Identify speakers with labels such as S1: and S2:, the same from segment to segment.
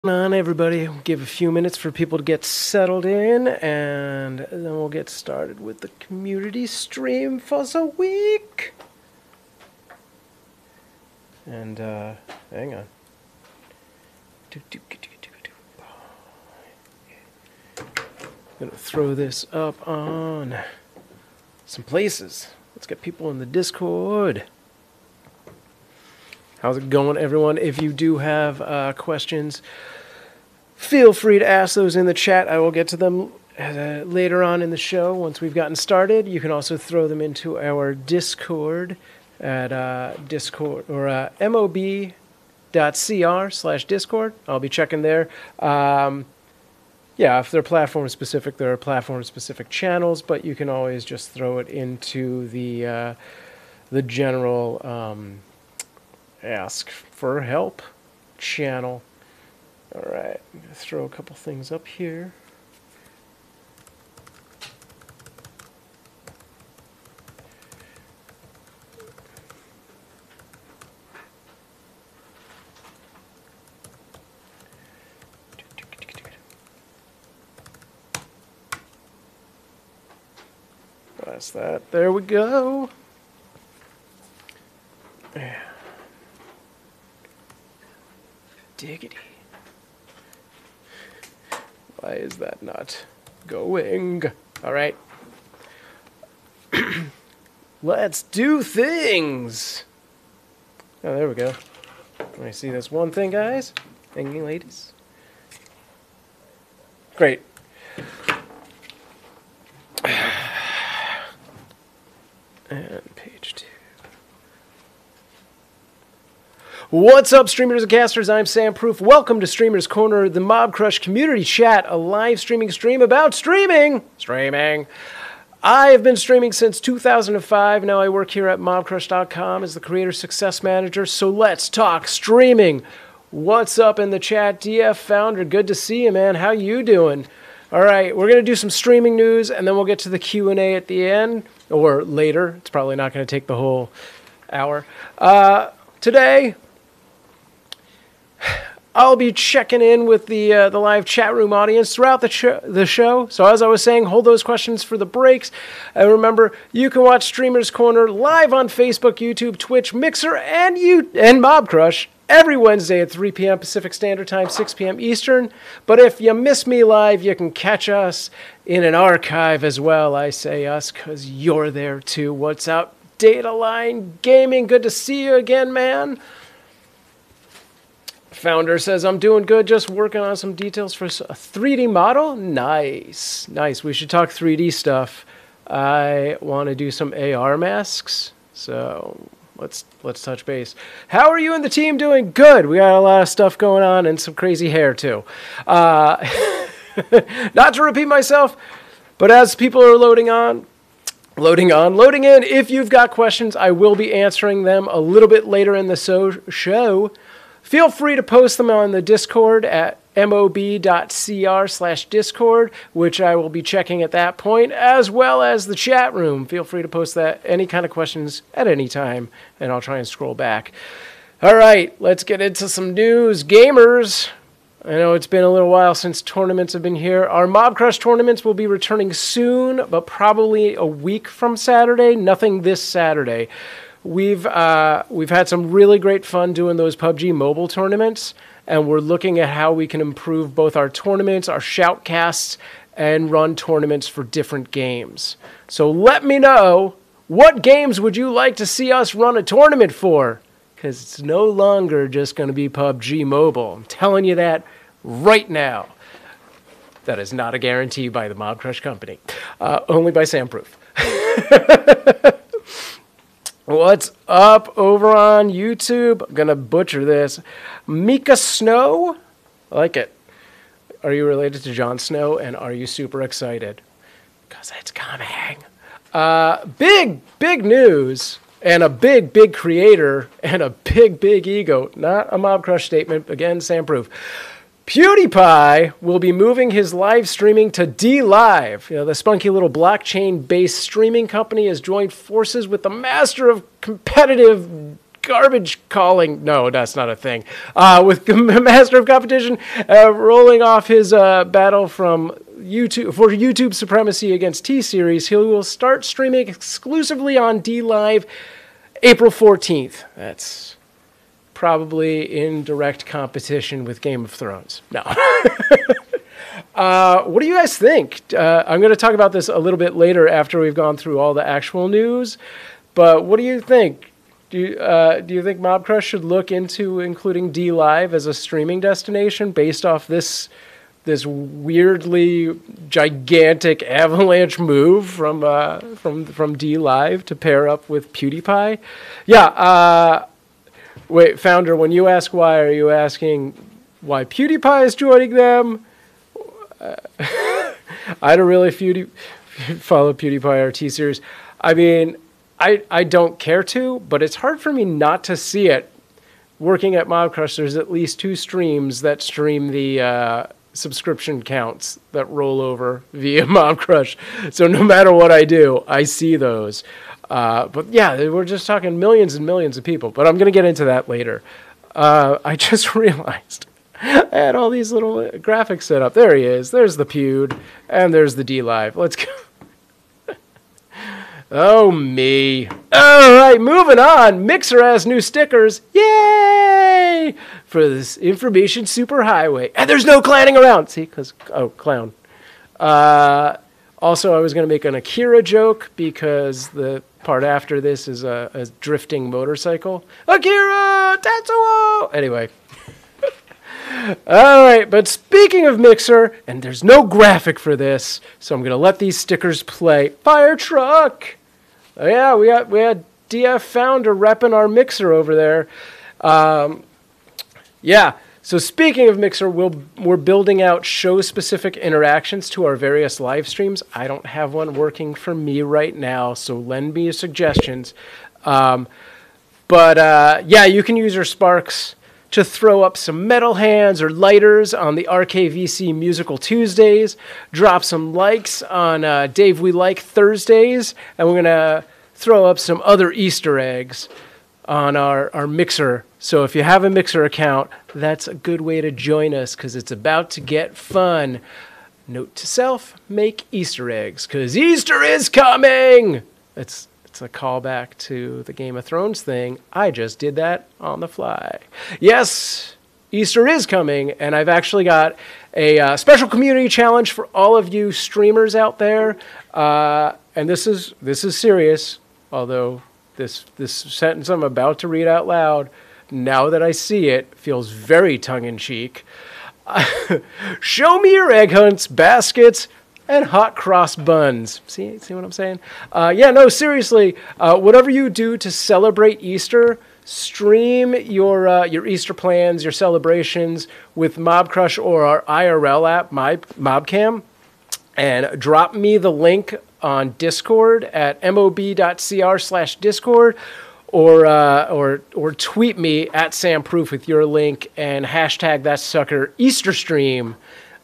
S1: On everybody, give a few minutes for people to get settled in, and then we'll get started with the community stream for the week. And hang on. I'm gonna throw this up on some places. Let's get people in the Discord. How's it going, everyone? If you do have questions, feel free to ask those in the chat. I will get to them later on in the show once we've gotten started. You can also throw them into our Discord at Discord or mob.cr/Discord. I'll be checking there. Yeah, if they're platform specific, there are platform specific channels, but you can always just throw it into the general ask for help channel. All right, I'm gonna throw a couple things up here. That's that. There we go. Yeah. Diggity. Why is that not going? All right. Let's do things. Oh, there we go. Let me see this one thing, guys. Thank you, ladies. Great. And page 2. What's up, streamers and casters? I'm Sam Proof. Welcome to Streamers Corner, the Mobcrush community chat, a live streaming stream about streaming. I have been streaming since 2005. Now I work here at Mobcrush.com as the creator success manager. So let's talk streaming. What's up in the chat, DF founder? Good to see you, man. How you doing? All right, we're going to do some streaming news, and then we'll get to the Q&A at the end, or later. It's probably not going to take the whole hour. Today, I'll be checking in with the live chat room audience throughout the show. So as I was saying, hold those questions for the breaks. And remember, you can watch Streamers Corner live on Facebook, YouTube, Twitch, Mixer, and Mobcrush every Wednesday at 3 p.m. Pacific Standard Time, 6 p.m. Eastern. But if you miss me live, you can catch us in an archive as well. I say us because you're there too. What's up, Dataline Gaming? Good to see you again, man. Founder says, I'm doing good, just working on some details for a 3D model. Nice. Nice. We should talk 3D stuff. I want to do some AR masks, so let's touch base. How are you and the team doing? Good. We got a lot of stuff going on and some crazy hair, too. Not to repeat myself, but as people are loading in, if you've got questions, I will be answering them a little bit later in the show. Feel free to post them on the Discord at mob.cr/Discord, which I will be checking at that point, as well as the chat room. Feel free to post any kind of questions at any time, and I'll try and scroll back. All right, let's get into some news. Gamers, I know it's been a little while since tournaments have been here. Our Mobcrush tournaments will be returning soon, but probably a week from Saturday. Nothing this Saturday. We've had some really great fun doing those PUBG mobile tournaments, and we're looking at how we can improve both our tournaments, our shoutcasts, and run tournaments for different games. So let me know, what games would you like to see us run a tournament for? Because it's no longer just going to be PUBG mobile. I'm telling you that right now. That is not a guarantee by the Mobcrush company. Only by Sam Proof. What's up over on YouTube? I'm going to butcher this. Mika Snow? I like it. Are you related to Jon Snow? And are you super excited? Because it's coming. Big news. And a big creator. And a big ego. Not a Mobcrush statement. Again, Sam Proof. PewDiePie will be moving his live streaming to Dlive. You know, the spunky little blockchain-based streaming company has joined forces with the master of competitive garbage calling. No, that's not a thing. With Master of Competition rolling off his battle from YouTube for YouTube supremacy against T-Series, he will start streaming exclusively on Dlive April 14th. That's probably in direct competition with Game of Thrones. No. What do you guys think? I'm going to talk about this a little bit later after we've gone through all the actual news. But what do you think? Do you think Mobcrush should look into including Dlive as a streaming destination based off this weirdly gigantic avalanche move from Dlive to pair up with PewDiePie? Yeah. Wait, Founder, when you ask why, are you asking why PewDiePie is joining them? I don't really follow PewDiePie or T-Series. I mean, I don't care to, but it's hard for me not to see it. Working at Mobcrush, there's at least 2 streams that stream the subscription counts that roll over via Mobcrush. So no matter what I do, I see those. But yeah, we're just talking millions and millions of people. But I'm going to get into that later. I just realized I had all these little graphics set up. There he is. There's the Pewd, and there's the Dlive. Let's go. Oh, me. All right, moving on. Mixer has new stickers. Yay! For this information superhighway. And there's no clanning around. See, because, oh, clown. Also, I was going to make an Akira joke because the part after this is a drifting motorcycle. Akira! Tetsuo! Anyway. All right, but speaking of Mixer, and there's no graphic for this, so I'm going to let these stickers play. Fire truck! Oh, yeah, we had DF Founder repping our Mixer over there. Yeah, so speaking of Mixer, we're building out show-specific interactions to our various live streams. I don't have one working for me right now, so lend me your suggestions. Yeah, you can use your Sparks to throw up some metal hands or lighters on the RKVC Musical Tuesdays, drop some likes on DaveWeLike Thursdays, and we're going to throw up some other Easter eggs on our Mixer. So if you have a Mixer account, that's a good way to join us because it's about to get fun. Note to self, make Easter eggs because Easter is coming! It's a callback to the Game of Thrones thing. I just did that on the fly. Yes, Easter is coming, and I've actually got a special community challenge for all of you streamers out there. And this is serious, although this sentence I'm about to read out loud, now that I see it, feels very tongue-in-cheek. Show me your egg hunts, baskets, and hot cross buns. See what I'm saying? Yeah, no, seriously. Whatever you do to celebrate Easter, stream your Easter plans, your celebrations with Mobcrush or our IRL app, Mobcam, and drop me the link on Discord at mob.cr/Discord, or tweet me at SamProof with your link and hashtag that sucker Easter stream.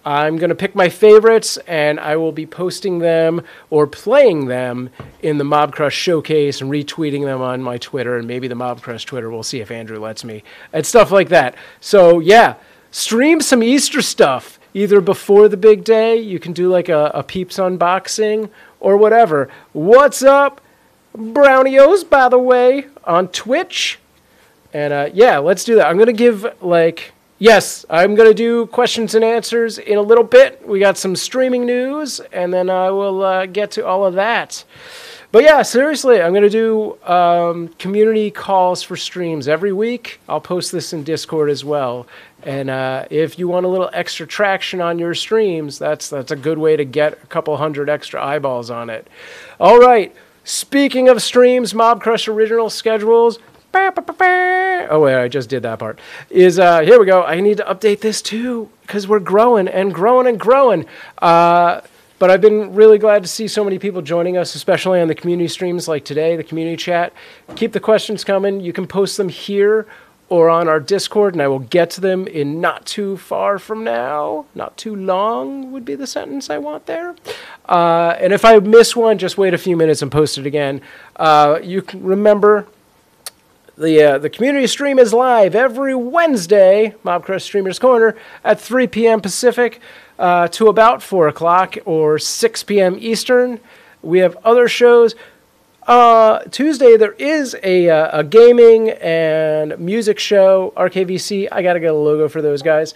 S1: I'm going to pick my favorites, and I will be posting them or playing them in the Mobcrush showcase and retweeting them on my Twitter, and maybe the Mobcrush Twitter. We'll see if Andrew lets me, and stuff like that. So, yeah, stream some Easter stuff, either before the big day. You can do like a Peeps unboxing or whatever. What's up, Brownios, by the way, on Twitch? And, yeah, let's do that. I'm going to give, like... Yes, I'm going to do questions and answers in a little bit. We got some streaming news, and then I will get to all of that. But yeah, seriously, I'm going to do community calls for streams every week. I'll post this in Discord as well. And if you want a little extra traction on your streams, that's a good way to get a couple hundred extra eyeballs on it. All right, speaking of streams, Mobcrush original schedules. Oh, wait, I just did that part. Here we go. I need to update this too because we're growing and growing and growing. But I've been really glad to see so many people joining us, especially on the community streams like today, the community chat. Keep the questions coming. You can post them here or on our Discord, and I will get to them in not too far from now. Not too long would be the sentence I want there. And if I miss one, just wait a few minutes and post it again. You can remember... The community stream is live every Wednesday, Mobcrush Streamers Corner, at 3 p.m. Pacific to about 4 o'clock or 6 p.m. Eastern. We have other shows. Tuesday, there is a gaming and music show, RKVC. I got to get a logo for those guys.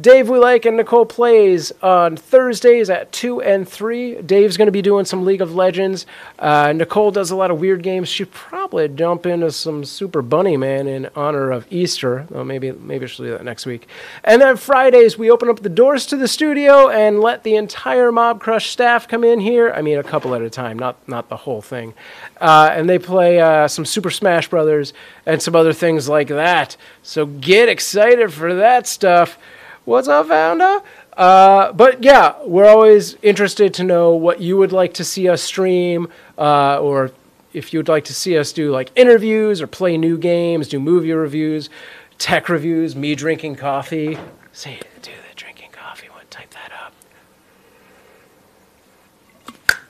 S1: DaveWeLike and Nicole plays on Thursdays at 2 and 3. Dave's going to be doing some League of Legends. Nicole does a lot of weird games. She'll probably jump into some Super Bunny Man in honor of Easter. Oh, maybe she'll do that next week. And then Fridays, we open up the doors to the studio and let the entire Mobcrush staff come in here. I mean, a couple at a time, not the whole thing. And they play some Super Smash Brothers and some other things like that. So get excited for that stuff. What's up, Founder? But yeah, we're always interested to know what you would like to see us stream, or if you'd like to see us do like interviews or play new games, do movie reviews, tech reviews, me drinking coffee. Say, do the drinking coffee one, type that up.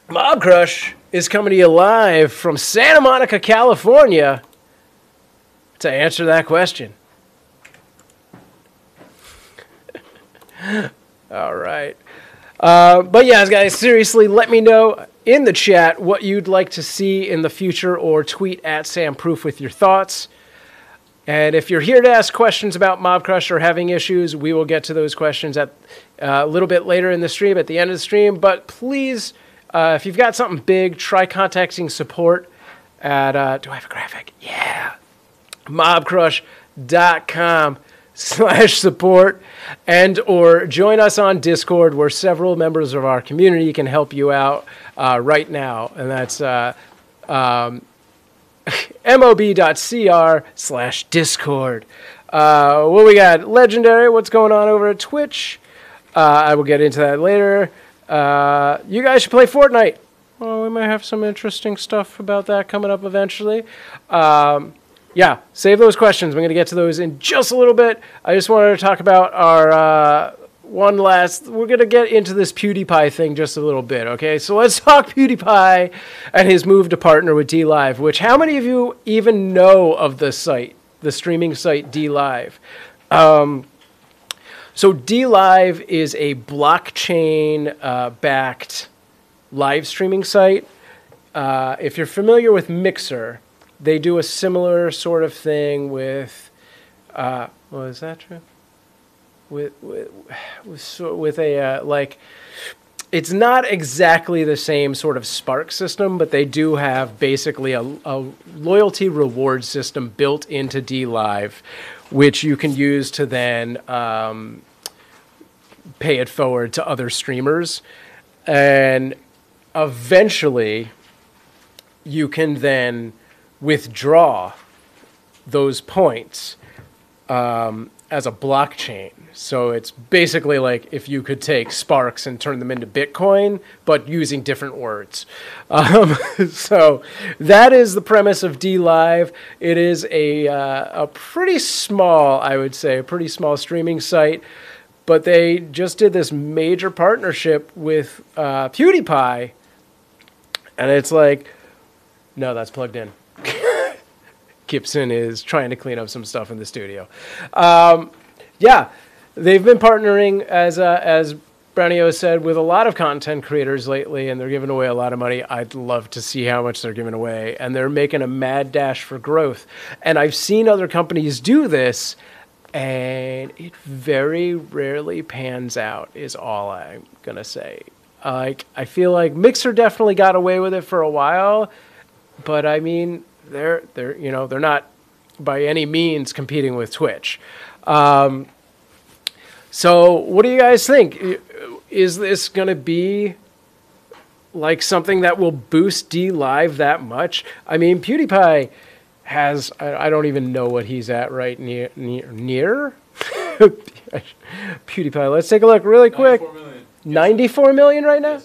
S1: Mobcrush is coming to you live from Santa Monica, California to answer that question. All right. But yeah, guys, seriously, let me know in the chat what you'd like to see in the future, or tweet at SamProof with your thoughts. And if you're here to ask questions about Mobcrush or having issues, we will get to those questions at a little bit later in the stream, at the end of the stream. But please, if you've got something big, try contacting support at, do I have a graphic? Yeah. Mobcrush.com/support, and or join us on Discord, where several members of our community can help you out right now, and that's mob.cr/discord. What we got? Legendary, what's going on over at Twitch? I will get into that later. You guys should play Fortnite. Well, we might have some interesting stuff about that coming up eventually. Yeah, save those questions. We're going to get to those in just a little bit. I just wanted to talk about our we're going to get into this PewDiePie thing just a little bit, okay? So let's talk PewDiePie and his move to partner with Dlive, which how many of you even know of the site, the streaming site Dlive? So Dlive is a blockchain-backed live streaming site. If you're familiar with Mixer, they do a similar sort of thing with, well, is that true? With a, like, it's not exactly the same sort of Spark system, but they do have basically a loyalty reward system built into Dlive, which you can use to then pay it forward to other streamers. And eventually, you can then withdraw those points as a blockchain. So it's basically like if you could take Sparks and turn them into Bitcoin, but using different words. So that is the premise of Dlive. It is a pretty small, I would say, a pretty small streaming site, but they just did this major partnership with PewDiePie, and it's like, no, that's plugged in. Gibson is trying to clean up some stuff in the studio. Yeah, they've been partnering, as Brownio said, with a lot of content creators lately, and they're giving away a lot of money. I'd love to see how much they're giving away, and they're making a mad dash for growth. And I've seen other companies do this, and it very rarely pans out, is all I'm going to say. I feel like Mixer definitely got away with it for a while, but I mean, they're not by any means competing with Twitch. So what do you guys think? Is this going to be like something that will boost Dlive that much? I mean, PewDiePie has, I don't even know what he's at right near? PewDiePie, let's take a look really quick. 94 million right now?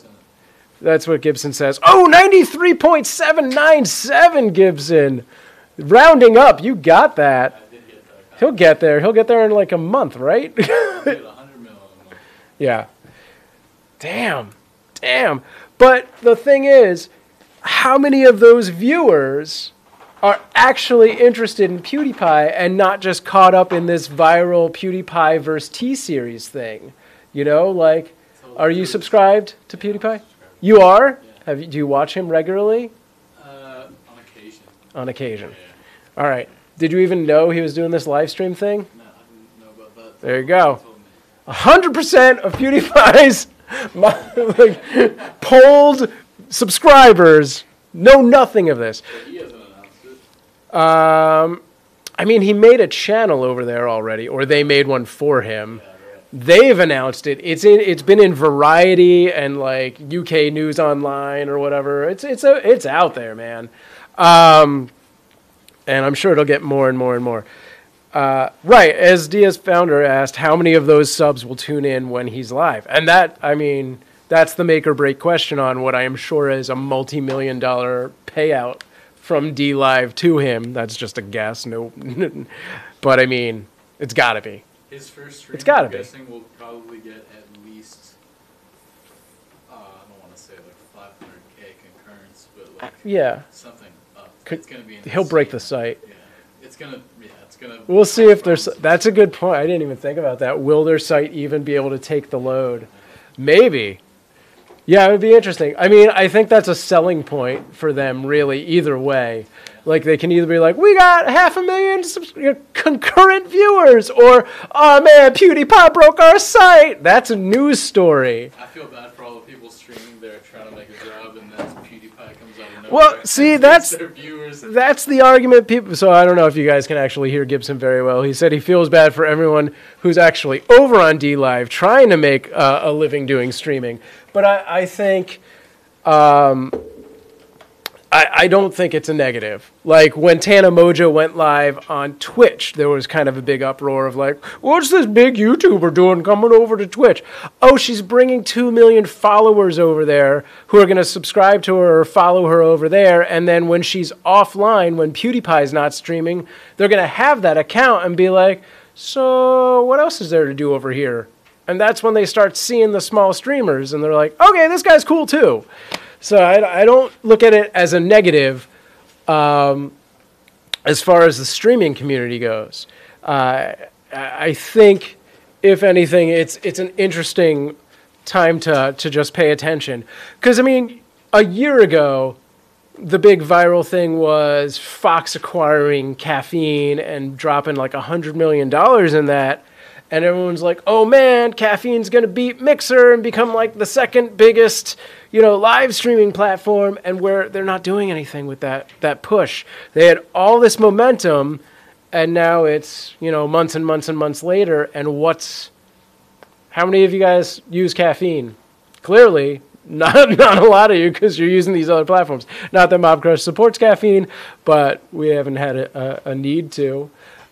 S1: That's what Gibson says. Oh, 93.797, Gibson. Rounding up, you got that. He'll get there. He'll get there in like a month, right? Yeah. Damn. But the thing is, how many of those viewers are actually interested in PewDiePie and not just caught up in this viral PewDiePie versus T-Series thing. You know, like, are you subscribed to PewDiePie? You are?
S2: Yeah.
S1: Do you watch him regularly?
S2: On occasion.
S1: On occasion.
S2: Yeah.
S1: All right. Did you even know he was doing this live stream thing?
S2: No, I didn't know about that.
S1: There you go. 100% of PewDiePie's like, polled subscribers know nothing of this.
S2: But he hasn't announced it.
S1: I mean, he made a channel over there already, or they made one for him.
S2: Yeah, right.
S1: They've announced it. It's been in Variety and like UK News Online or whatever. It's out there, man. And I'm sure it'll get more and more and more. Right, as Diaz founder asked, how many of those subs will tune in when he's live? And that, I mean, that's the make or break question on what I am sure is a multi-million-dollar payout from Dlive to him. That's just a guess. No, but I mean, it's got to be.
S2: His first stream,
S1: It's gotta
S2: I'm
S1: be.
S2: guessing, will probably get at least, I don't want to say like 500K concurrence, but like
S1: Yeah,
S2: something up.
S1: Could-
S2: It's gonna be
S1: he'll break the
S2: insane.
S1: site.
S2: Yeah, it's gonna.
S1: We'll see if there's. That's a good point. I didn't even think about that. Will their site even be able to take the load? Maybe. Yeah, it would be interesting. I mean, I think that's a selling point for them, really, either way. Like, they can either be like, we got 500,000 concurrent viewers, or, oh man, PewDiePie broke our site. That's a news story.
S2: I feel bad for all the people streaming there trying to make a job, and then PewDiePie comes out of nowhere.
S1: Well, see,
S2: and
S1: that's
S2: their viewers.
S1: That's the argument people. So I don't know if you guys can actually hear Gibson very well. He said he feels bad for everyone who's actually over on Dlive trying to make a living doing streaming. But I think I don't think it's a negative. Like when Tana Mojo went live on Twitch, there was kind of a big uproar of like, what's this big YouTuber doing coming over to Twitch? Oh, she's bringing 2 million followers over there who are going to subscribe to her or follow her over there. And then when she's offline, when PewDiePie's not streaming, they're going to have that account and be like, so what else is there to do over here? And that's when they start seeing the small streamers and they're like, okay, this guy's cool too. So I don't look at it as a negative as far as the streaming community goes. I think, if anything, it's an interesting time to just pay attention. Because, I mean, a year ago, the big viral thing was Fox acquiring Caffeine and dropping like $100 million in that. And everyone's like, oh man, Caffeine's going to beat Mixer and become like the second biggest, live streaming platform. And where they're not doing anything with that push. They had all this momentum and now it's, months and months and months later. And how many of you guys use Caffeine? Clearly, not a lot of you because you're using these other platforms. Not that Mobcrush supports Caffeine, but we haven't had a need to.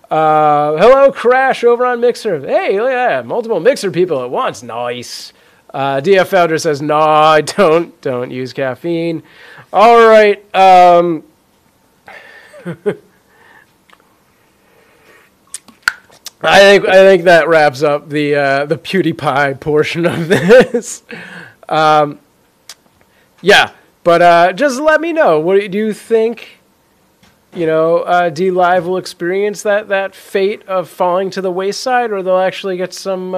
S1: Hello, Crash over on Mixer. Hey, look at that. Multiple Mixer people at once. Nice. DF Founder says, no, I don't use Caffeine. All right. I think that wraps up the PewDiePie portion of this. Yeah, but just let me know. What do you think? Dlive will experience that fate of falling to the wayside, or they'll actually get some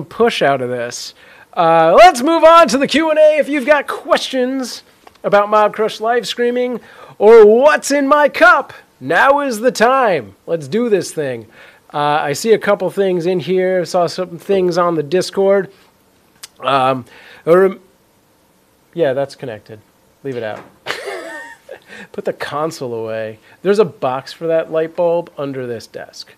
S1: push out of this. Let's move on to the Q&A. If you've got questions about Mobcrush live streaming or what's in my cup, now is the time. Let's do this thing. I see a couple things in here. Saw some things on the Discord. Yeah, that's connected. Leave it out. Put the console away. There's a box for that light bulb under this desk.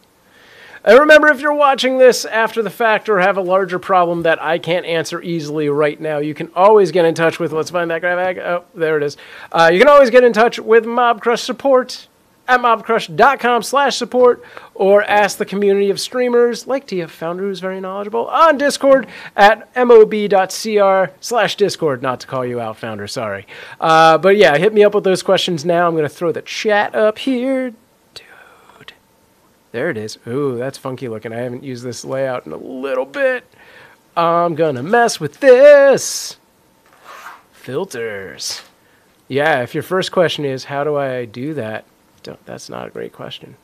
S1: And remember, if you're watching this after the fact or have a larger problem that I can't answer easily right now, you can always get in touch with, let's find that grab bag. Oh, there it is. You can always get in touch with Mobcrush support at mobcrush.com/support or ask the community of streamers like TF Founder, who's very knowledgeable, on Discord at mob.cr/Discord. Not to call you out, Founder, sorry. But yeah, hit me up with those questions now. I'm going to throw the chat up here. Dude. There it is. Ooh, that's funky looking. I haven't used this layout in a little bit. I'm going to mess with this. Filters. Yeah, if your first question is, how do I do that? That's not a great question.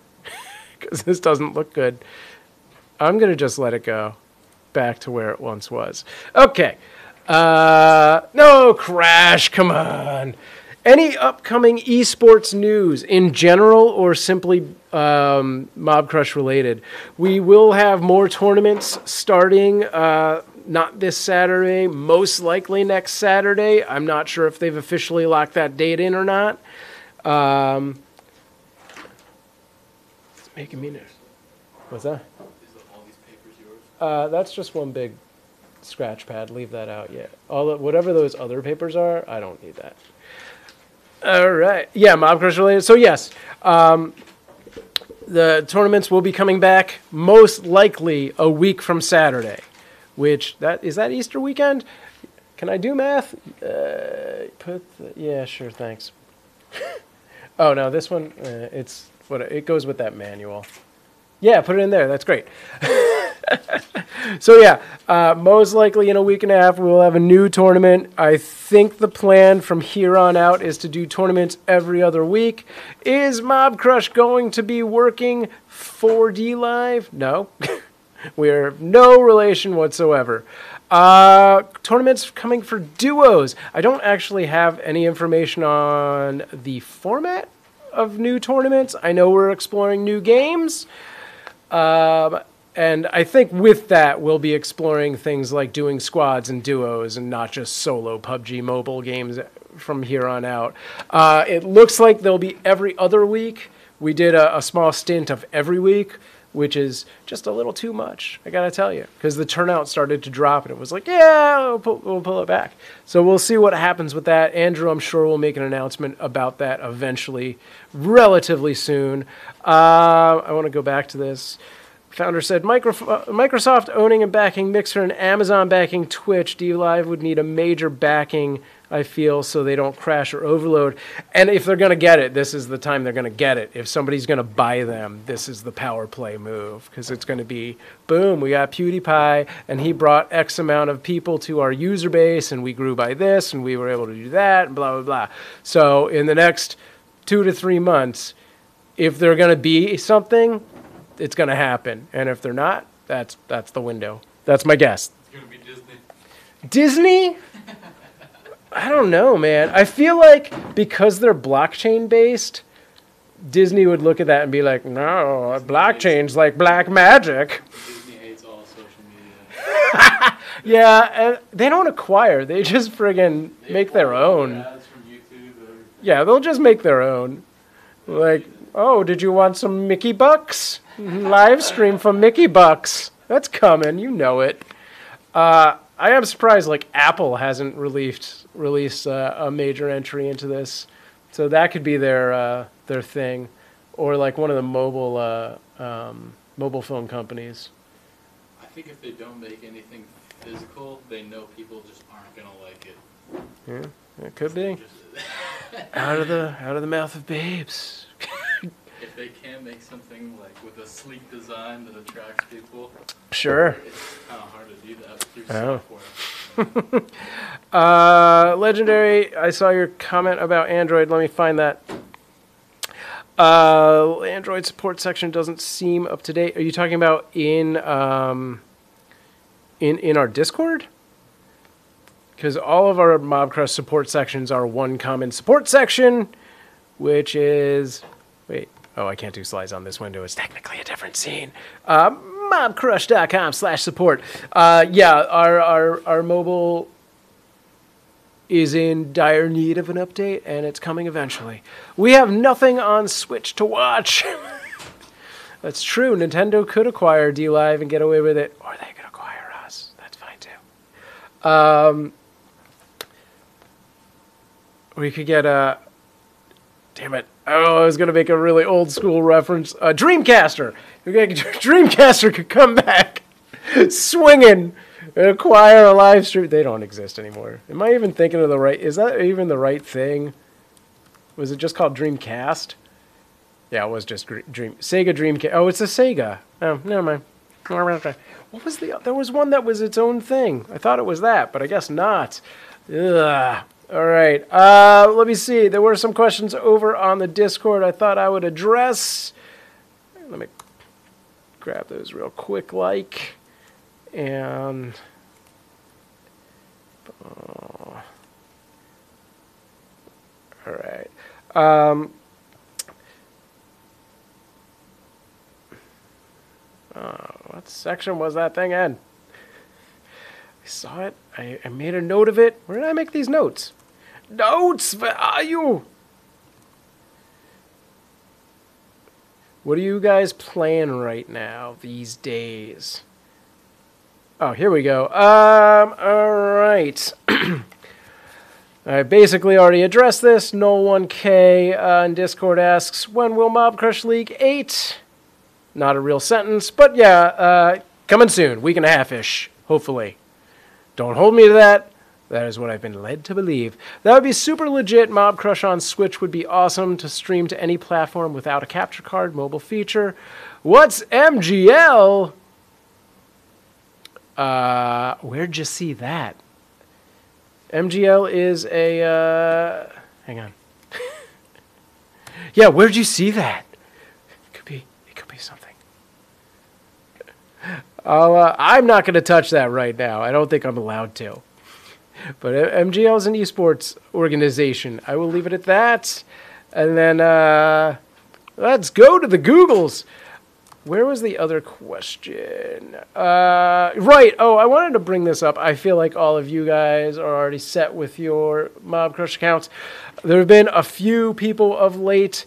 S1: Because this doesn't look good. I'm going to just let it go back to where it once was. Okay. No, Crash, come on. Any upcoming esports news in general or simply Mobcrush related? We will have more tournaments starting not this Saturday, most likely next Saturday. I'm not sure if they've officially locked that date in or not. It's making me nervous. What's that?
S2: Is all these papers yours?
S1: That's just one big scratch pad. Leave that out. Yeah. Whatever those other papers are, I don't need that. All right. Yeah, Mobcrush related. So yes, the tournaments will be coming back most likely a week from Saturday, which is that Easter weekend? Can I do math? Yeah, sure. Thanks. Oh no, this one it goes with that manual. Yeah, put it in there. That's great. So yeah, most likely in a week and a half we'll have a new tournament. I think the plan from here on out is to do tournaments every other week. Is Mobcrush going to be working for Dlive? No. We're no relation whatsoever. Tournaments coming for duos. I don't actually have any information on the format of new tournaments. I know we're exploring new games. And I think with that, we'll be exploring things like doing squads and duos and not just solo PUBG mobile games from here on out. It looks like they'll be every other week. We did a small stint of every week, which is just a little too much, I gotta tell you, because the turnout started to drop and it was like, yeah, we'll pull it back. So we'll see what happens with that. Andrew, I'm sure, will make an announcement about that eventually, relatively soon. I want to go back to this. Founder said, Microsoft owning and backing Mixer and Amazon backing Twitch, Dlive would need a major backing, I feel, so they don't crash or overload. And if they're going to get it, this is the time they're going to get it. If somebody's going to buy them, this is the power play move. Because it's going to be, boom, we got PewDiePie, and he brought X amount of people to our user base, and we grew by this, and we were able to do that, and blah, blah, blah. So in the next 2 to 3 months, if they're going to be something, it's going to happen. And if they're not, that's the window. That's my guess.
S2: It's going to be Disney.
S1: Disney? I don't know, man. I feel like because they're blockchain based, Disney would look at that and be like, no, blockchain's like black magic.
S2: Disney hates all social media.
S1: Yeah, and they don't acquire. They just friggin' make their own.
S2: Ads from YouTube
S1: Yeah, they'll just make their own. Like, oh, did you want some Mickey Bucks? Live stream from Mickey Bucks. That's coming. You know it. I am surprised, like, Apple hasn't released a major entry into this. So that could be their thing. Or, like, one of the mobile phone companies.
S2: I think if they don't make anything physical, they know people just aren't going to like it.
S1: Yeah, it could be. Out of the mouth of babes.
S2: If they can make something like with a sleek design that attracts people,
S1: sure.
S2: It's kind of hard to do that through software.
S1: Legendary, I saw your comment about Android. Let me find that. Android support section doesn't seem up to date. Are you talking about in our Discord? Because all of our Mobcrush support sections are one common support section, which is... Wait. Oh, I can't do slides on this window. It's technically a different scene. Mobcrush.com/support. Yeah, our mobile is in dire need of an update, and it's coming eventually. We have nothing on Switch to watch. That's true. Nintendo could acquire Dlive and get away with it, or they could acquire us. That's fine, too. We could get a... Damn it. Oh, I was going to make a really old school reference. Dreamcaster. Dreamcaster could come back swinging and acquire a live stream. They don't exist anymore. Am I even thinking of the right... Is that even the right thing? Was it just called Dreamcast? Yeah, it was just Sega Dreamcast. Oh, it's a Sega. Oh, never mind. What was the... There was one that was its own thing. I thought it was that, but I guess not. Ugh. All right. Let me see. There were some questions over on the Discord I thought I would address. Let me grab those real quick, and all right. What section was that thing in? I saw it. I made a note of it. Where did I make these notes? Notes! Where are you? What are you guys playing right now these days? Oh, here we go. All right. I basically already addressed this. Null1K in Discord asks, when will Mobcrush League 8? Not a real sentence, but yeah, coming soon. Week and a half-ish, hopefully. Don't hold me to that. That is what I've been led to believe. That would be super legit. Mobcrush on Switch would be awesome to stream to any platform without a capture card mobile feature. What's MGL? Where'd you see that? MGL is a, hang on. Yeah, where'd you see that? It could be something. I'm not going to touch that right now. I don't think I'm allowed to. But MGL is an esports organization. I will leave it at that. And then let's go to the Googles. Where was the other question? Right. Oh, I wanted to bring this up. I feel like all of you guys are already set with your Mobcrush accounts. There have been a few people of late.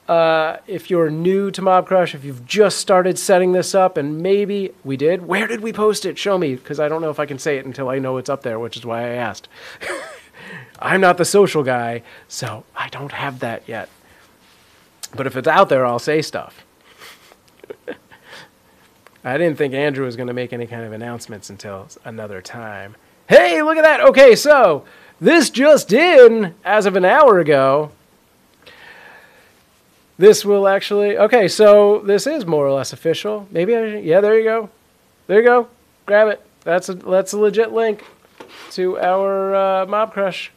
S1: If you're new to Mobcrush, if you've just started setting this up, and maybe we did. Where did we post it? Show me, because I don't know if I can say it until I know it's up there, which is why I asked. I'm not the social guy, so I don't have that yet. But if it's out there, I'll say stuff. I didn't think Andrew was going to make any kind of announcements until another time. Hey, look at that. Okay, so this just in, as of an hour ago. This will actually, okay, so this is more or less official. Maybe yeah, there you go. There you go. Grab it. That's a legit link to our Mobcrush.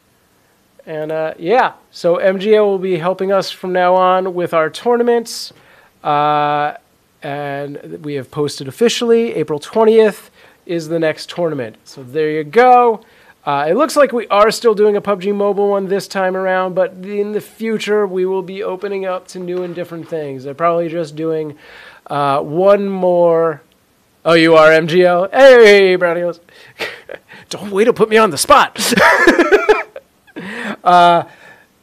S1: And yeah, so MGO will be helping us from now on with our tournaments. And we have posted officially, April 20th is the next tournament. So there you go. It looks like we are still doing a PUBG Mobile one this time around, but in the future we will be opening up to new and different things. They're probably just doing one more. Oh, you are MGL? Hey, Brownios. Don't wait to put me on the spot.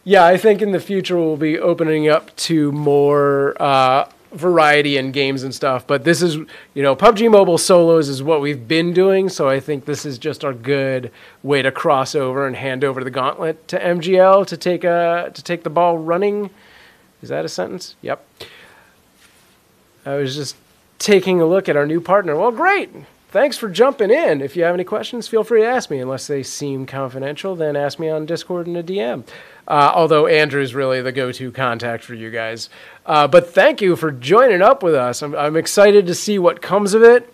S1: Yeah, I think in the future we'll be opening up to more variety in games and stuff, but this is, you know, PUBG Mobile solos is what we've been doing, so I think this is just a good way to cross over and hand over the gauntlet to MGL to take the ball running. Is that a sentence? Yep. I was just taking a look at our new partner. Well, great. Thanks for jumping in. If you have any questions, feel free to ask me. Unless they seem confidential, then ask me on Discord in a DM. Although Andrew's really the go-to contact for you guys. But thank you for joining up with us. I'm excited to see what comes of it.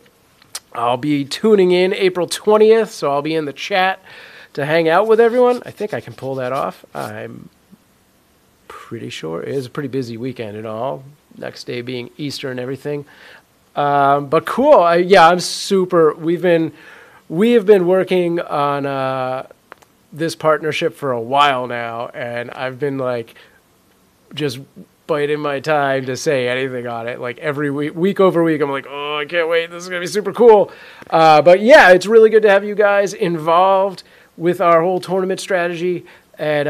S1: I'll be tuning in April 20th, so I'll be in the chat to hang out with everyone. I think I can pull that off. I'm pretty sure. It is a pretty busy weekend and all. Next day being Easter and everything. But cool. Yeah, I'm super. We have been working on this partnership for a while now, and I've been like just biding my time to say anything on it. Like every week over week, I'm like, oh, I can't wait. This is gonna be super cool. But yeah, it's really good to have you guys involved with our whole tournament strategy, and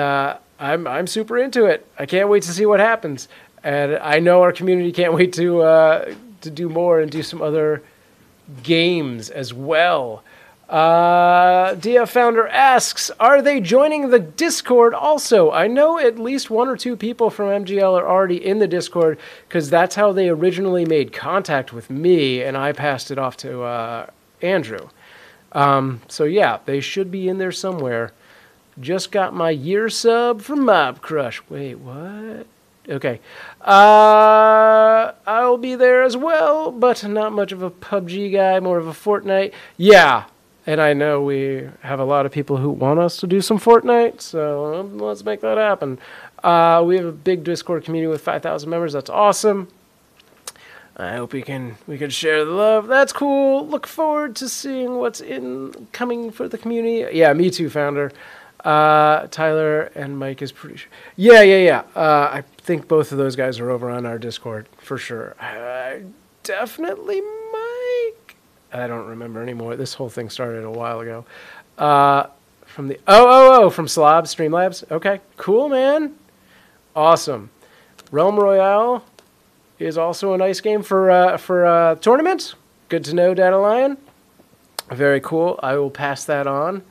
S1: I'm super into it. I can't wait to see what happens, and I know our community can't wait to do more and do some other games as well. DF Founder asks, are they joining the Discord also? I know at least 1 or 2 people from MGL are already in the Discord, because that's how they originally made contact with me, and I passed it off to Andrew. So yeah, they should be in there somewhere. Just got my year sub from Mobcrush. Wait, what? Okay. I'll be there as well, but not much of a PUBG guy, more of a Fortnite. Yeah. And I know we have a lot of people who want us to do some Fortnite, so let's make that happen. We have a big Discord community with 5,000 members. That's awesome. I hope we can share the love. That's cool. Look forward to seeing what's coming for the community. Yeah, me too, founder. Tyler and Mike is pretty sure. Yeah. I think both of those guys are over on our Discord for sure. Definitely Mike. I don't remember anymore. This whole thing started a while ago. From the from Slob Streamlabs. Okay, cool, man. Awesome. Realm Royale is also a nice game for tournaments. Good to know, Data Lion. Very cool. I will pass that on.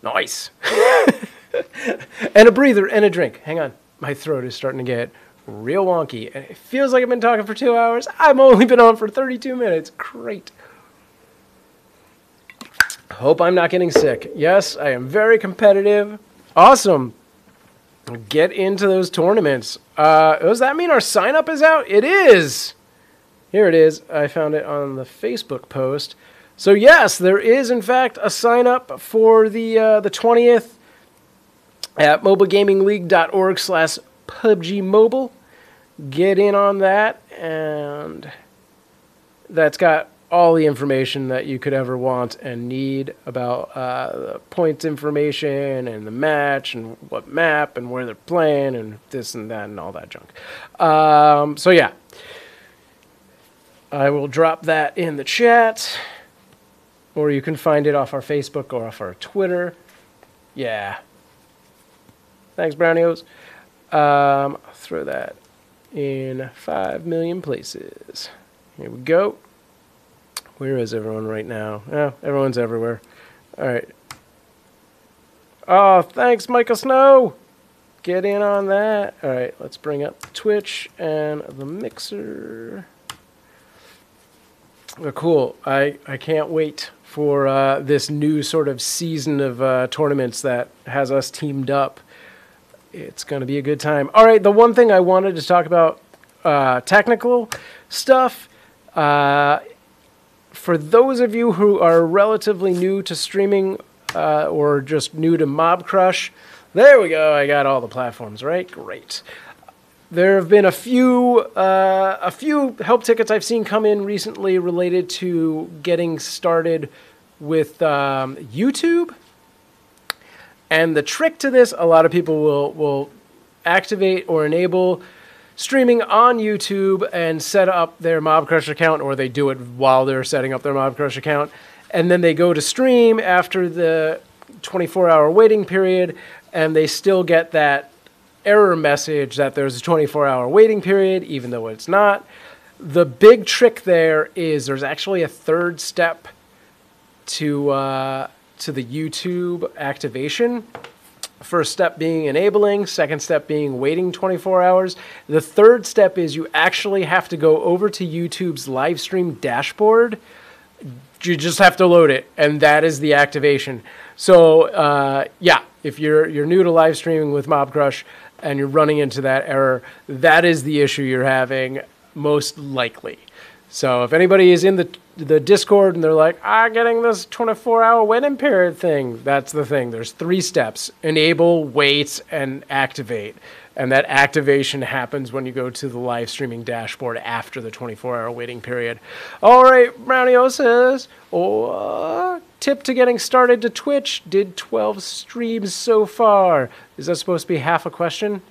S1: Nice. And a breather and a drink. Hang on. My throat is starting to get real wonky. And it feels like I've been talking for 2 hours. I've only been on for 32 minutes. Great. Hope I'm not getting sick. Yes, I am very competitive. Awesome. Get into those tournaments. Does that mean our sign up is out? It is. Here it is. I found it on the Facebook post. So yes, there is in fact a sign up for the 20th at mobilegamingleague.org/PUBG Mobile. Get in on that, and that's got all the information that you could ever want and need about the points information and the match and what map and where they're playing and this and that and all that junk. So yeah, I will drop that in the chat, or you can find it off our Facebook or off our Twitter. Yeah. Thanks, Brownios. Throw that in 5 million places. Here we go. Where is everyone right now? Oh, everyone's everywhere. All right. Oh, thanks, Michael Snow. Get in on that. All right, let's bring up Twitch and the Mixer. Oh, cool. I can't wait for this new sort of season of tournaments that has us teamed up. It's going to be a good time. All right, the one thing I wanted to talk about, technical stuff. For those of you who are relatively new to streaming or just new to Mobcrush, there we go. I got all the platforms, right? Great. There have been a few help tickets I've seen come in recently related to getting started with YouTube. And the trick to this, a lot of people will activate or enable streaming on YouTube and set up their Mobcrush account, or they do it while they're setting up their Mobcrush account. And then they go to stream after the 24-hour waiting period, and they still get that error message that there's a 24-hour waiting period, even though it's not. The big trick there is there's actually a third step to the YouTube activation. First step being enabling, second step being waiting 24 hours. The third step is you actually have to go over to YouTube's live stream dashboard. You just have to load it, and that is the activation. So yeah, if you're new to live streaming with Mobcrush and you're running into that error, that is the issue you're having most likely. So if anybody is in the Discord and they're like, getting this 24-hour waiting period thing, that's the thing. There's 3 steps: enable, wait, and activate. And that activation happens when you go to the live streaming dashboard after the 24-hour waiting period. All right, Brownio says, tip to getting started to Twitch. Did 12 streams so far. Is that supposed to be half a question?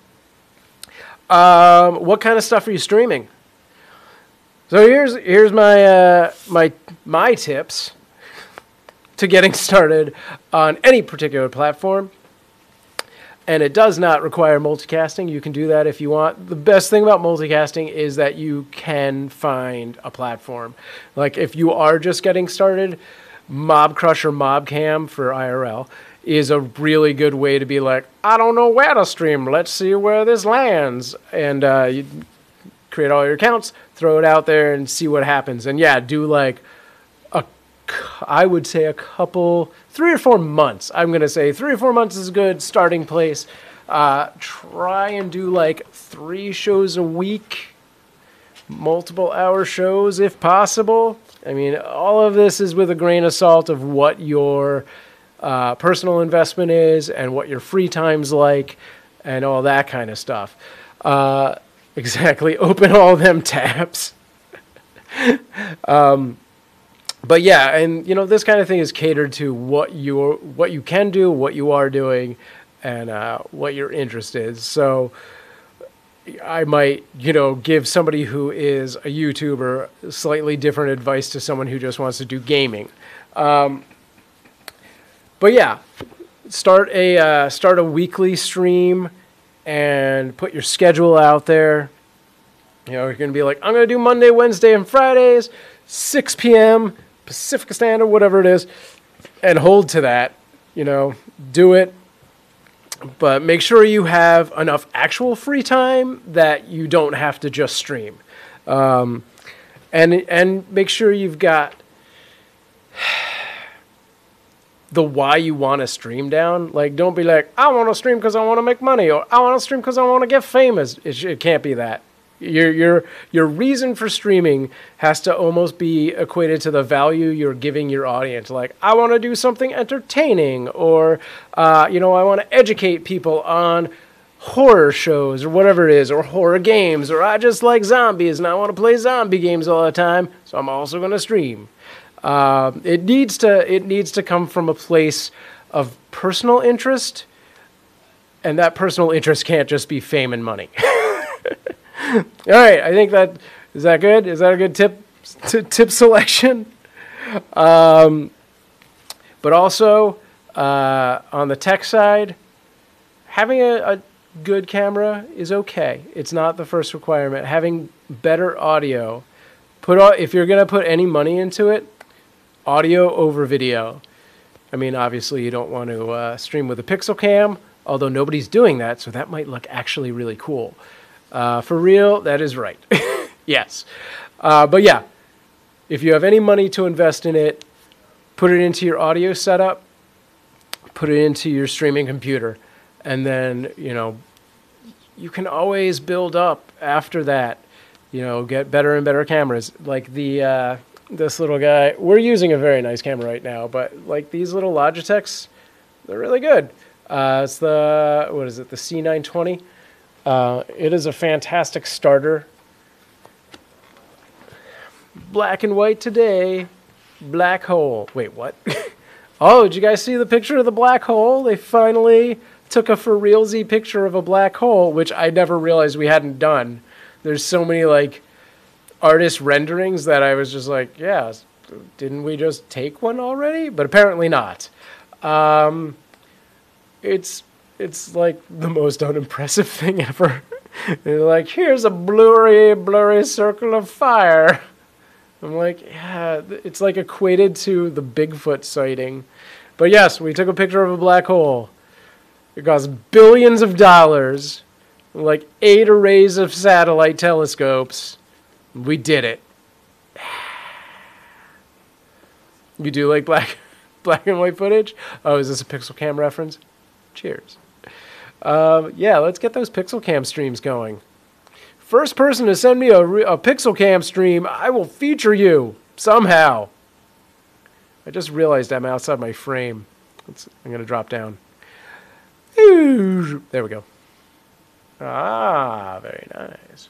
S1: What kind of stuff are you streaming? So here's my my tips to getting started on any particular platform. And it does not require multicasting. You can do that if you want. The best thing about multicasting is that you can find a platform. Like if you are just getting started, Mobcrush or Mobcam for IRL is a really good way to be like, I don't know where to stream. Let's see where this lands. And you create all your accounts, throw it out there, and see what happens. And yeah, do like I would say a couple, 3 or 4 months. I'm going to say 3 or 4 months is a good starting place. Try and do like 3 shows a week multiple hour shows if possible. I mean, all of this is with a grain of salt of what your personal investment is and what your free time's like and all that kind of stuff. Exactly. Open all them tabs. But yeah, and you know, this kind of thing is catered to what you can do, what you are doing, and what your interest is. So I might, you know, give somebody who is a YouTuber slightly different advice to someone who just wants to do gaming. But yeah, start a weekly stream and put your schedule out there. You know, you're going to be like, I'm going to do Monday, Wednesday, and Fridays, 6 p.m. Pacific Standard, whatever it is, and hold to that. You know, do it. But make sure you have enough actual free time that you don't have to just stream. And make sure you've got the why you want to stream down. Like, don't be like, I want to stream because I want to make money, or I want to stream because I want to get famous. It can't be that. Your reason for streaming has to almost be equated to the value you're giving your audience. Like, I want to do something entertaining, or you know, I want to educate people on horror shows or whatever it is, or horror games, or I just like zombies and I want to play zombie games all the time, so I'm also going to stream. It needs to come from a place of personal interest, and that personal interest can't just be fame and money. All right, I think is that good? Is that a good tip selection? But also on the tech side, having a good camera is okay. It's not the first requirement. Having better audio, if you're gonna put any money into it, audio over video. I mean, obviously you don't want to stream with a pixel cam, although nobody's doing that, so that might look actually really cool. For real, that is right. Yes. But yeah, if you have any money to invest in it, put it into your audio setup, put it into your streaming computer, and then, you know, you can always build up after that, you know, get better and better cameras. Like this little guy, we're using a very nice camera right now, but like these little Logitechs, they're really good. It's the C920. It is a fantastic starter. Black and white today. Black hole. Wait, what? Oh, did you guys see the picture of the black hole? They finally took a for realsy picture of a black hole, which I never realized we hadn't done. There's so many like artist renderings that I was just like, yeah, didn't we just take one already? But apparently not. It's like the most unimpressive thing ever. They're like, here's a blurry circle of fire. I'm like, yeah, it's like equated to the Bigfoot sighting. But yes, we took a picture of a black hole. It cost billions of dollars, like 8 arrays of satellite telescopes. We did it. You do like black and white footage? Oh, is this a Pixel Cam reference? Cheers. Yeah, let's get those Pixel Cam streams going. First person to send me a Pixel Cam stream, I will feature you somehow. I just realized I'm outside my frame. I'm going to drop down. There we go. Ah, very nice.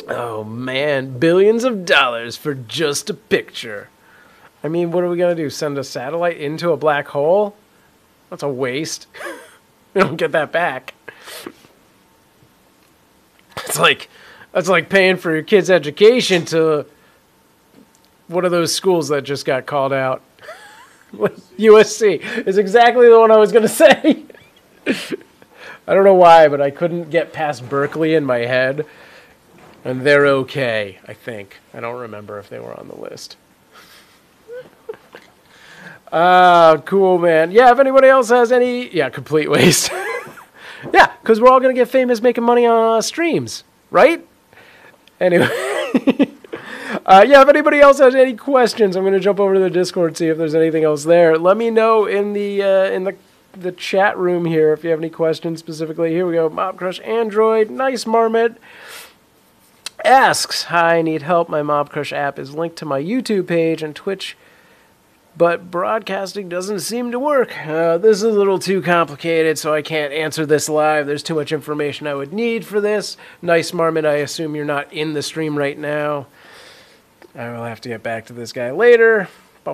S1: Oh, man. Billions of dollars for just a picture. I mean, what are we going to do? Send a satellite into a black hole? That's a waste. We don't get that back. That's like paying for your kid's education to one of those schools that just got called out. USC is exactly the one I was going to say. I don't know why, but I couldn't get past Berkeley in my head. And they're okay, I think. I don't remember if they were on the list. Cool, man. Yeah, if anybody else has any... Yeah, complete waste. Yeah, because we're all going to get famous making money on streams, right? Anyway. Yeah, if anybody else has any questions, I'm going to jump over to the Discord, see if there's anything else there. Let me know in the the chat room here if you have any questions specifically. Here we go. Mobcrush Android. Nice Marmot. Asks, hi, I need help. My Mobcrush app is linked to my YouTube page and Twitch, but broadcasting doesn't seem to work. This is a little too complicated, so I can't answer this live. There's too much information I would need for this. Nice Marmot, I assume you're not in the stream right now. I will have to get back to this guy later. Is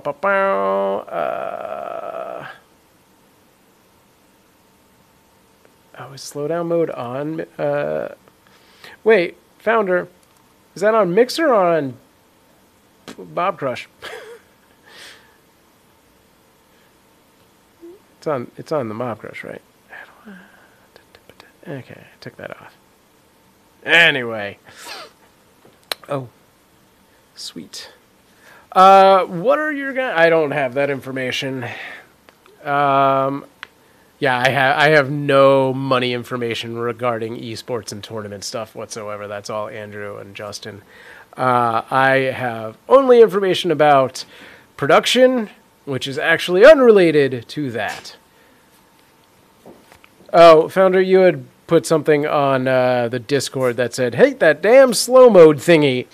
S1: slowdown mode on? Wait, Founder, is that on Mixer or on Mobcrush? It's on the Mobcrush, right? Okay, I took that off. Anyway. Oh. Sweet. What are your guys? I don't have that information. Yeah, I have no money information regarding esports and tournament stuff whatsoever. That's all Andrew and Justin. I have only information about production, which is actually unrelated to that. Oh, Founder, you had put something on the Discord that said, "Hey, that damn slow mode thingy."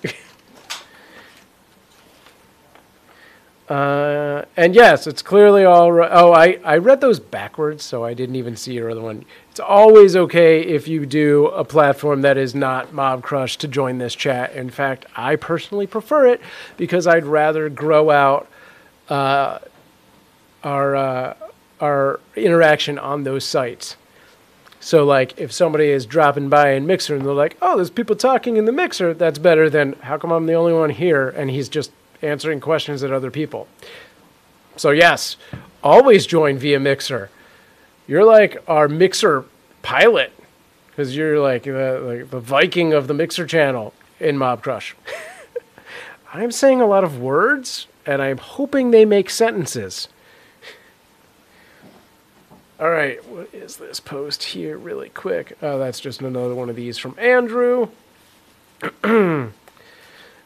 S1: And yes, it's clearly all right. Oh, I read those backwards, so I didn't even see your other one. It's always okay if you do a platform that is not Mobcrush to join this chat. In fact, I personally prefer it because I'd rather grow out our interaction on those sites. So, like, if somebody is dropping by in Mixer and they're like, "Oh, there's people talking in the Mixer," that's better than, "How come I'm the only one here?" and he's just answering questions at other people. So yes, always join via Mixer. You're like our Mixer pilot because you're like the Viking of the Mixer channel in Mobcrush. I'm saying a lot of words and I'm hoping they make sentences. All right, what is this post here really quick? Oh, that's just another one of these from Andrew. All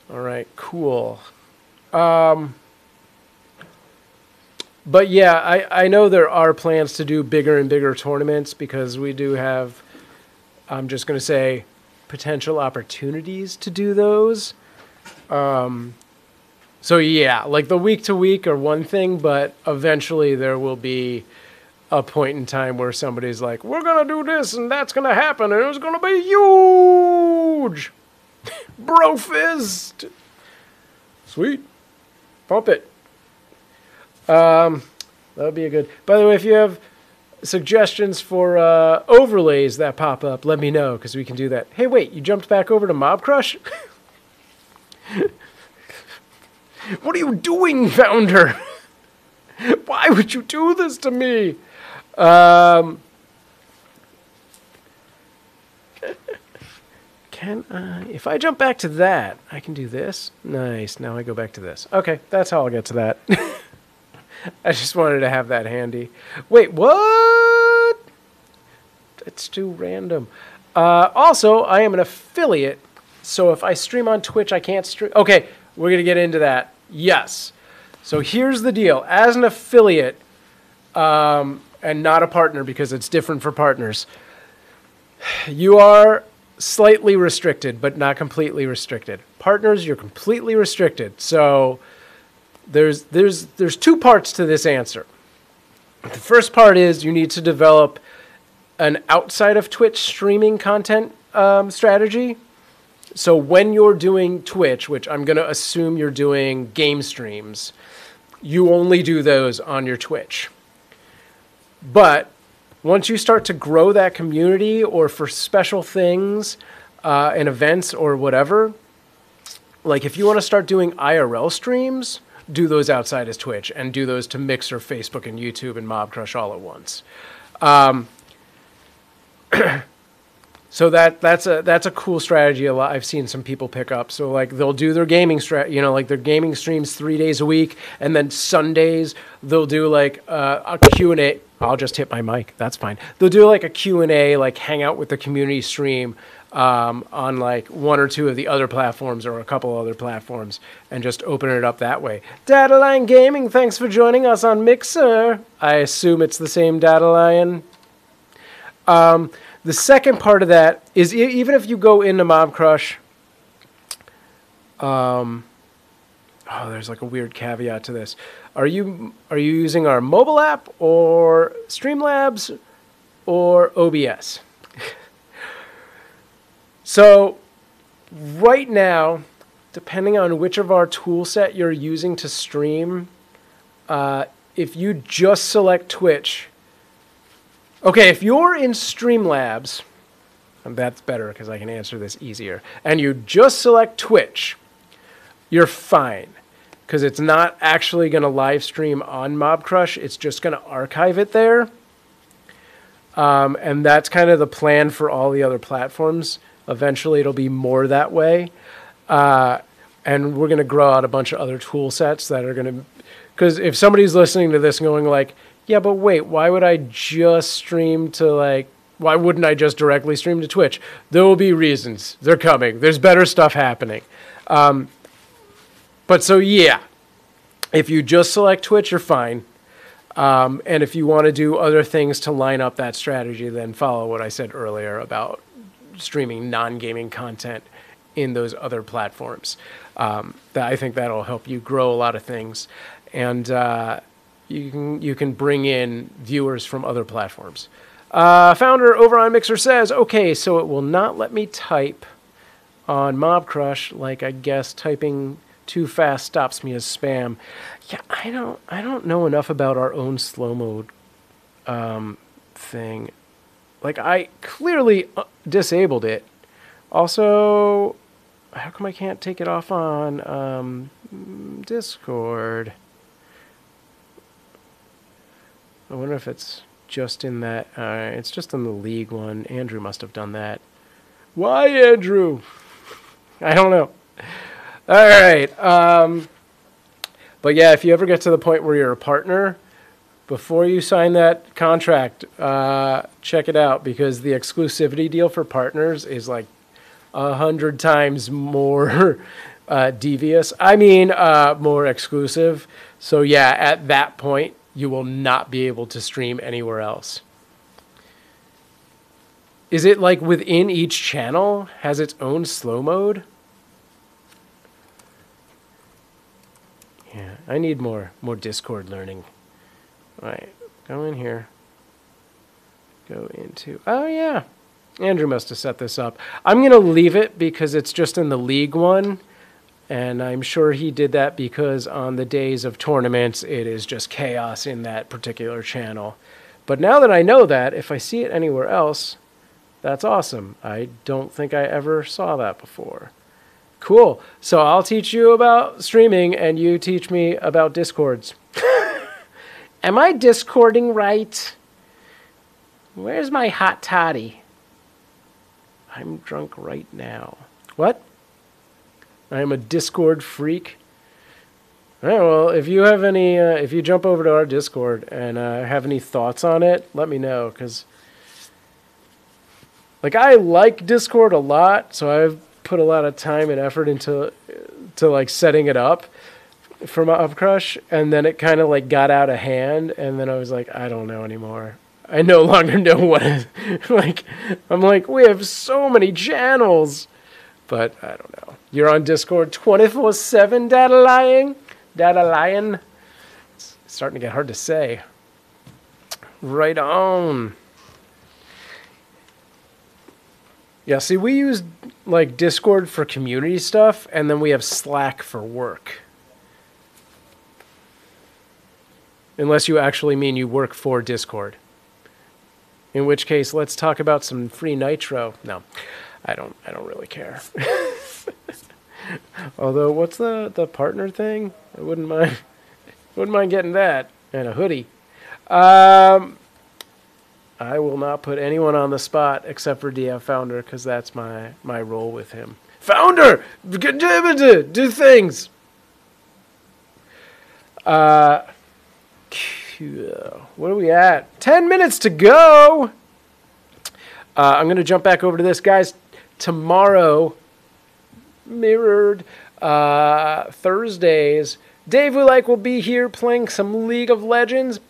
S1: right, cool. But yeah, I know there are plans to do bigger and bigger tournaments because we do have, I'm just going to say, potential opportunities to do those. So yeah, like the week to week are one thing, but eventually there will be a point in time where somebody's like, "We're going to do this and that's going to happen and it's going to be huge." Brofist. Sweet. Pump it. That would be a good... By the way, if you have suggestions for overlays that pop up, let me know, because we can do that. Hey, wait, you jumped back over to Mobcrush? What are you doing, Founder? Why would you do this to me? If I jump back to that, I can do this. Nice. Now I go back to this. Okay, that's how I'll get to that. I just wanted to have that handy. Wait, what? That's too random. Also, I am an affiliate, so if I stream on Twitch, I can't stream. Okay, we're going to get into that. Yes. So here's the deal. As an affiliate, and not a partner because it's different for partners, you are slightly restricted, but not completely restricted. Partners, you're completely restricted. So there's two parts to this answer. The first part is you need to develop an outside of Twitch streaming content strategy. So when you're doing Twitch, which I'm going to assume you're doing game streams, you only do those on your Twitch. But once you start to grow that community or for special things and events or whatever, like if you want to start doing IRL streams, do those outside of Twitch and do those to Mixer, Facebook, and YouTube and Mobcrush all at once. So that's a cool strategy. I've seen some people pick up. So like they'll do their gaming like their gaming streams 3 days a week, and then Sundays they'll do like a Q&A. I'll just hit my mic. That's fine. They'll do like a Q&A, like hang out with the community stream on like one or two of the other platforms or a couple other platforms, and just open it up that way. Dataline Gaming, thanks for joining us on Mixer. I assume it's the same Dataline. The second part of that is even if you go into Mobcrush, there's like a weird caveat to this. Are you using our mobile app or Streamlabs or OBS? So right now, depending on which of our tool set you're using to stream, if you just select Twitch. Okay, if you're in Streamlabs, and that's better because I can answer this easier, and you just select Twitch, you're fine because it's not actually going to live stream on Mobcrush. It's just going to archive it there. And that's kind of the plan for all the other platforms. Eventually, it'll be more that way. And we're going to grow out a bunch of other tool sets that are going to... Because if somebody's listening to this and going like, yeah, but wait, why would I just stream to like... Why wouldn't I just directly stream to Twitch? There will be reasons. They're coming. There's better stuff happening. But so, yeah, if you just select Twitch, you're fine. And if you want to do other things to line up that strategy, then follow what I said earlier about streaming non-gaming content in those other platforms. I think that'll help you grow a lot of things. And you can bring in viewers from other platforms. Founder over on Mixer says, okay, so it will not let me type on Mobcrush, like I guess typing too fast stops me as spam. Yeah, I don't know enough about our own slow mode thing. Like I clearly disabled it. Also, how come I can't take it off on Discord? I wonder if it's just in that. It's just in the League one. Andrew must have done that. Why, Andrew? I don't know. All right. But yeah, if you ever get to the point where you're a partner, before you sign that contract, check it out, because the exclusivity deal for partners is like 100 times more devious. I mean, more exclusive. So yeah, at that point, you will not be able to stream anywhere else. Is it like within each channel has its own slow mode? Yeah, I need more Discord learning. All right, go in here. Go into, oh yeah. Andrew must have set this up. I'm going to leave it because it's just in the League one. And I'm sure he did that because on the days of tournaments, it is just chaos in that particular channel. But now that I know that, if I see it anywhere else, that's awesome. I don't think I ever saw that before. Cool. So I'll teach you about streaming and you teach me about Discords. Am I Discording right? Where's my hot toddy? I'm drunk right now. What? I am a Discord freak. All right, well, if you have any, if you jump over to our Discord and have any thoughts on it, let me know, because like I like Discord a lot, so I've put a lot of time and effort into like setting it up for Mobcrush, and then it kind of like got out of hand, and then I was like, I don't know anymore. I no longer know what is, like, I'm like, we have so many channels, but I don't know. You're on Discord 24/7, Data Lion. It's starting to get hard to say. Right on. Yeah, see, we use like Discord for community stuff, and then we have Slack for work. Unless you actually mean you work for Discord. In which case, let's talk about some free Nitro. No, I don't really care. Although, what's the partner thing? I wouldn't mind getting that and a hoodie. I will not put anyone on the spot except for DF Founder, because that's my role with him. Founder! Do things! What are we at? 10 minutes to go! I'm going to jump back over to this, guys. Tomorrow, mirrored, Thursdays, DaveWeLike will be here playing some League of Legends.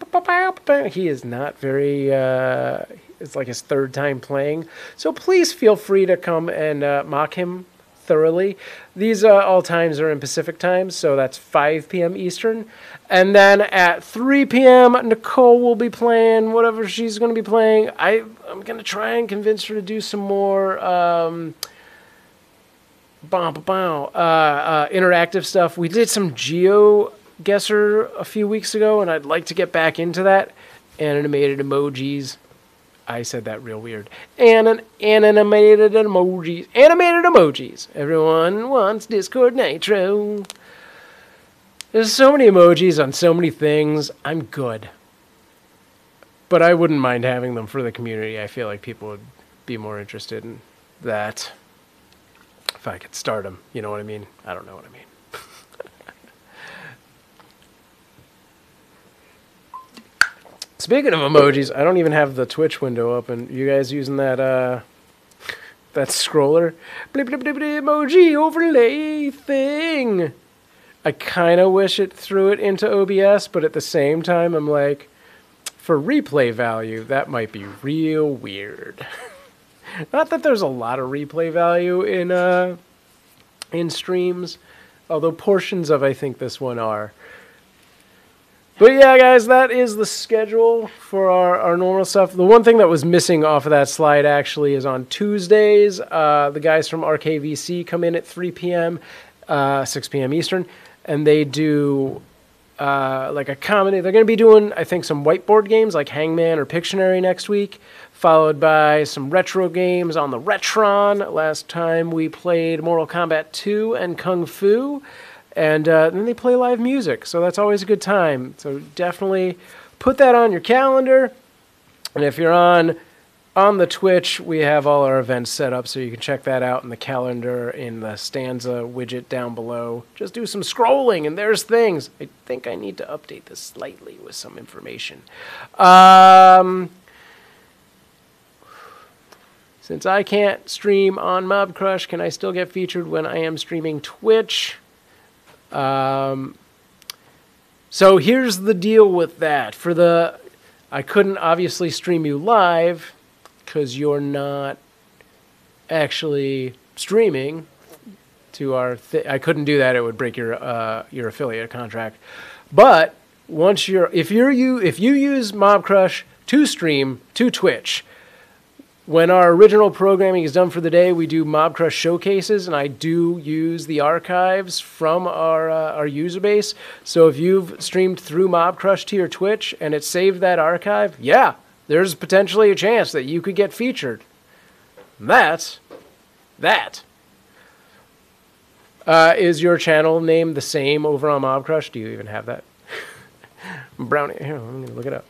S1: He is not very, it's like his third time playing. So please feel free to come and mock him thoroughly. These all times are in Pacific time, so that's 5 p.m. Eastern. And then at 3 p.m., Nicole will be playing whatever she's going to be playing. I'm going to try and convince her to do some more interactive stuff. We did some GeoGuessr a few weeks ago, and I'd like to get back into that. Animated emojis. I said that real weird. Animated emojis. Animated emojis. Everyone wants Discord Nitro. There's so many emojis on so many things. I'm good. But I wouldn't mind having them for the community. I feel like people would be more interested in that. If I could start them. You know what I mean? I don't know what I mean. Speaking of emojis, I don't even have the Twitch window open. You guys using that that scroller? Blip, blip, blip, blip, emoji overlay thing. I kind of wish it threw it into OBS, but at the same time, I'm like, for replay value, that might be real weird. Not that there's a lot of replay value in streams, although portions of, I think, this one are. But yeah, guys, that is the schedule for our normal stuff. The one thing that was missing off of that slide, actually, is on Tuesdays. The guys from RKVC come in at 3 p.m., 6 p.m. Eastern, and they do like a comedy. They're going to be doing, I think, some whiteboard games like Hangman or Pictionary next week, followed by some retro games on the Retron. Last time we played Mortal Kombat 2 and Kung Fu. And then they play live music, so that's always a good time. So definitely put that on your calendar. And if you're on the Twitch, we have all our events set up, so you can check that out in the calendar in the Stanza widget down below. Just do some scrolling, and there's things. I think I need to update this slightly with some information. Since I can't stream on Mobcrush, can I still get featured when I am streaming Twitch? So here's the deal with that. I couldn't obviously stream you live because you're not actually streaming to our I couldn't do that. It would break your affiliate contract. But if you use Mobcrush to stream to Twitch, when our original programming is done for the day, we do Mobcrush showcases, and I do use the archives from our user base. So if you've streamed through Mobcrush to your Twitch and it saved that archive, yeah, there's potentially a chance that you could get featured. That is your channel name the same over on Mobcrush? Do you even have that? Brownie. Here, I'm going to look it up.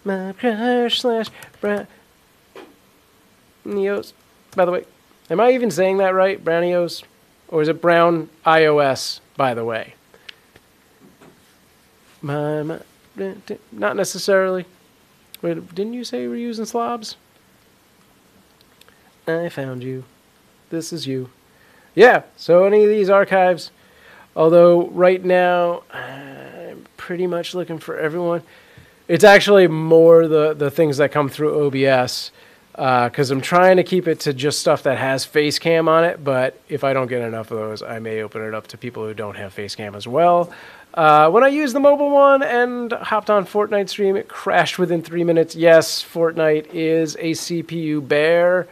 S1: Mobcrush/Brown. Neos. By the way, am I even saying that right? Brownios? Or is it Brown iOS, by the way? Not necessarily. Wait, didn't you say you were using slobs? I found you. This is you. Yeah, so any of these archives, although right now I'm pretty much looking for everyone. It's actually more the things that come through OBS. Because I'm trying to keep it to just stuff that has face cam on it, but if I don't get enough of those, I may open it up to people who don't have face cam as well. When I used the mobile one and hopped on Fortnite stream, it crashed within 3 minutes. Yes, Fortnite is a CPU bear,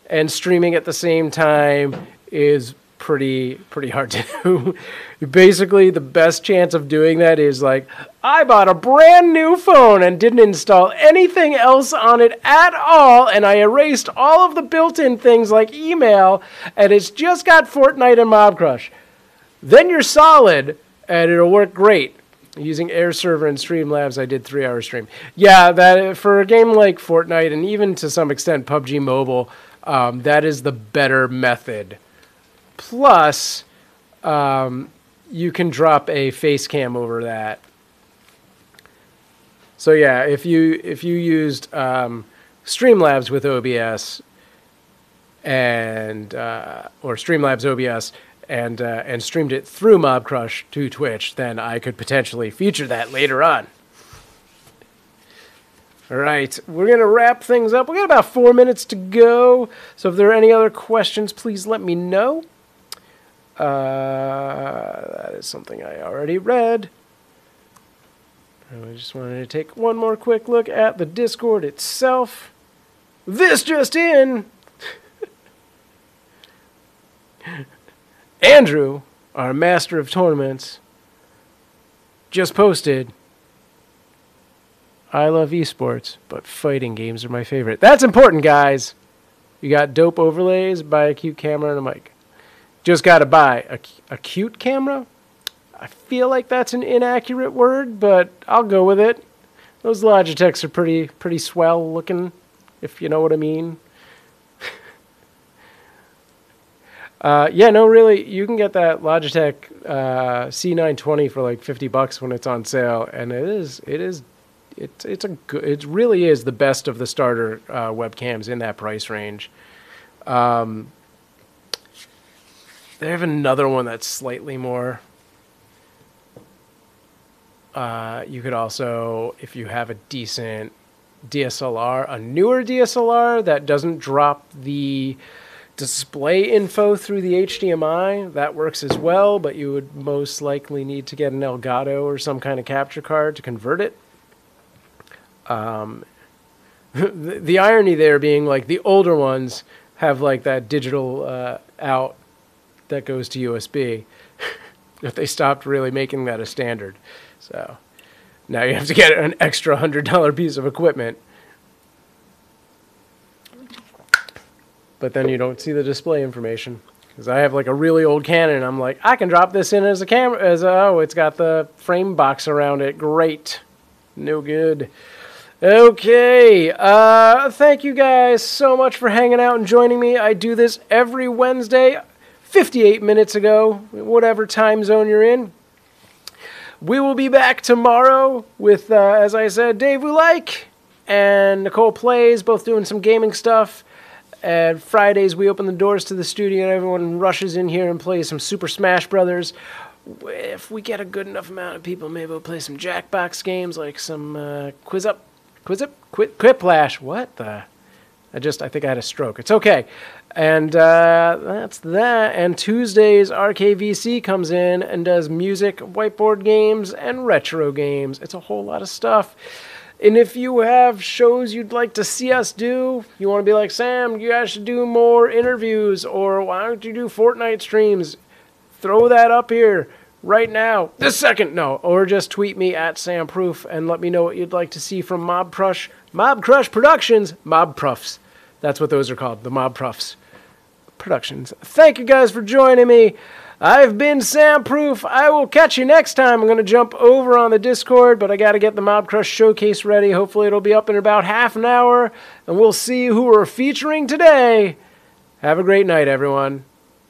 S1: and streaming at the same time is pretty hard to do. Basically, the best chance of doing that is like, I bought a brand new phone and didn't install anything else on it at all, and I erased all of the built-in things like email, and it's just got Fortnite and Mobcrush. Then you're solid, and it'll work great. Using Air Server and Streamlabs, I did 3-hour stream. Yeah, that for a game like Fortnite and even to some extent PUBG Mobile, that is the better method. Plus, you can drop a face cam over that. So yeah, if you used Streamlabs with OBS and or Streamlabs OBS and streamed it through Mobcrush to Twitch, then I could potentially feature that later on. All right, we're going to wrap things up. We got about 4 minutes to go. So if there are any other questions, please let me know. That is something I already read. I just wanted to take one more quick look at the Discord itself. This just in! Andrew, our master of tournaments, just posted, I love esports, but fighting games are my favorite. That's important, guys. You got dope overlays, buy a cute camera and a mic. Just got to buy a cute camera? I feel like that's an inaccurate word, but I'll go with it. Those Logitechs are pretty swell looking, if you know what I mean. Yeah, no, really, you can get that Logitech C920 for like $50 when it's on sale, and it really is the best of the starter webcams in that price range. They have another one that's slightly more. You could also, if you have a decent DSLR, a newer DSLR that doesn't drop the display info through the HDMI, that works as well, but you would most likely need to get an Elgato or some kind of capture card to convert it. The irony there being, like, the older ones have like that digital out that goes to USB. If they stopped really making that a standard. So now you have to get an extra $100 piece of equipment. But then you don't see the display information. Because I have like a really old Canon, and I'm like, I can drop this in as a camera, oh, it's got the frame box around it. Great. No good. Okay. Thank you guys so much for hanging out and joining me. I do this every Wednesday, 58 minutes ago, whatever time zone you're in. We will be back tomorrow with, as I said, DaveWeLike and Nicole Plays, both doing some gaming stuff. And Fridays, we open the doors to the studio and everyone rushes in here and plays some Super Smash Brothers. If we get a good enough amount of people, maybe we'll play some Jackbox games, like some Quiplash. What the? I think I had a stroke. It's okay. And that's that. And Tuesdays, RKVC comes in and does music, whiteboard games, and retro games. It's a whole lot of stuff. And if you have shows you'd like to see us do, you want to be like, Sam, you guys should do more interviews, or why don't you do Fortnite streams? Throw that up here right now, this second, no. Or just tweet me at SamProof and let me know what you'd like to see from Mobcrush Productions, Mobprufs. That's what those are called, the Mobprufs Productions. Thank you guys for joining me. I've been SamProof. I will catch you next time. I'm going to jump over on the Discord, but I got to get the Mobcrush showcase ready. Hopefully it'll be up in about half an hour, and we'll see who we're featuring today. Have a great night, everyone.